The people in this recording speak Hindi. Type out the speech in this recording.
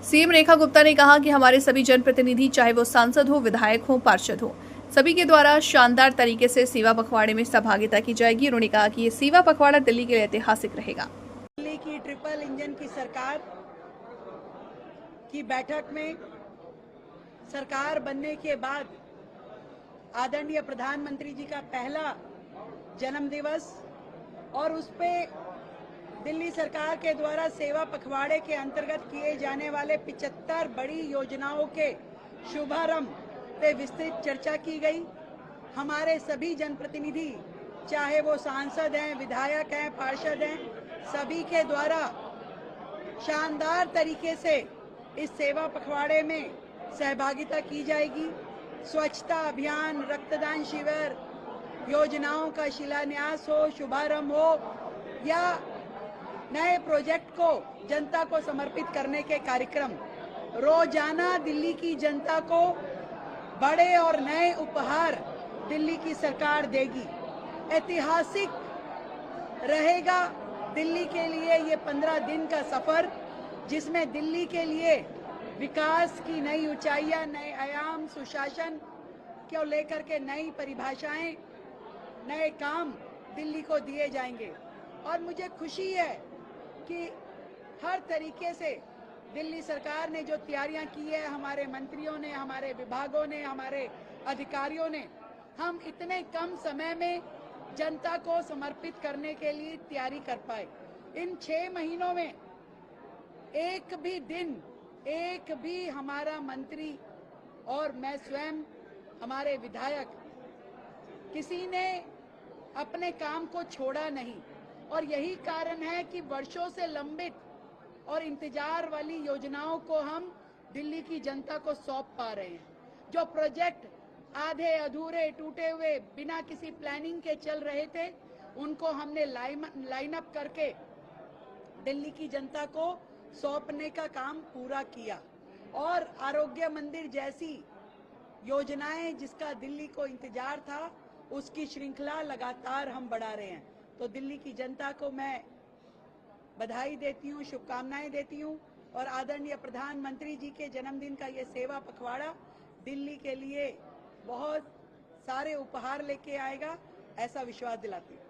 सीएम रेखा गुप्ता ने कहा कि हमारे सभी जनप्रतिनिधि, चाहे वो सांसद हो, विधायक हो, पार्षद हो, सभी के द्वारा शानदार तरीके से सेवा पखवाड़े में सहभागिता की जाएगी। उन्होंने कहा कि ये सेवा पखवाड़ा दिल्ली के लिए ऐतिहासिक रहेगा। दिल्ली की ट्रिपल इंजन की सरकार की बैठक में सरकार बनने के बाद आदरणीय प्रधानमंत्री जी का पहला जन्म दिवस और उस पे दिल्ली सरकार के द्वारा सेवा पखवाड़े के अंतर्गत किए जाने वाले 75 बड़ी योजनाओं के शुभारंभ पे विस्तृत चर्चा की गई। हमारे सभी जनप्रतिनिधि, चाहे वो सांसद हैं, विधायक हैं, पार्षद हैं, सभी के द्वारा शानदार तरीके से इस सेवा पखवाड़े में सहभागिता की जाएगी। स्वच्छता अभियान, रक्तदान शिविर, योजनाओं का शिलान्यास हो, शुभारंभ हो या नए प्रोजेक्ट को जनता को समर्पित करने के कार्यक्रम, रोजाना दिल्ली की जनता को बड़े और नए उपहार दिल्ली की सरकार देगी। ऐतिहासिक रहेगा दिल्ली के लिए ये 15 दिन का सफर, जिसमें दिल्ली के लिए विकास की नई ऊंचाइयां, नए आयाम, सुशासन को लेकर के नई परिभाषाएं, नए काम दिल्ली को दिए जाएंगे। और मुझे खुशी है कि हर तरीके से दिल्ली सरकार ने जो तैयारियां की है, हमारे मंत्रियों ने, हमारे विभागों ने, हमारे अधिकारियों ने, हम इतने कम समय में जनता को समर्पित करने के लिए तैयारी कर पाए। इन 6 महीनों में एक भी दिन, एक भी हमारा मंत्री और मैं स्वयं, हमारे विधायक, किसी ने अपने काम को छोड़ा नहीं। और यही कारण है कि वर्षों से लंबित और इंतजार वाली योजनाओं को हम दिल्ली की जनता को सौंप पा रहे हैं। जो प्रोजेक्ट आधे अधूरे, टूटे हुए, बिना किसी प्लानिंग के चल रहे थे, उनको हमने लाइन अप करके दिल्ली की जनता को सौंपने का काम पूरा किया। और आरोग्य मंदिर जैसी योजनाएं जिसका दिल्ली को इंतजार था, उसकी श्रृंखला लगातार हम बढ़ा रहे हैं। तो दिल्ली की जनता को मैं बधाई देती हूँ, शुभकामनाएं देती हूँ और आदरणीय प्रधानमंत्री जी के जन्मदिन का ये सेवा पखवाड़ा दिल्ली के लिए बहुत सारे उपहार लेके आएगा, ऐसा विश्वास दिलाती हूँ।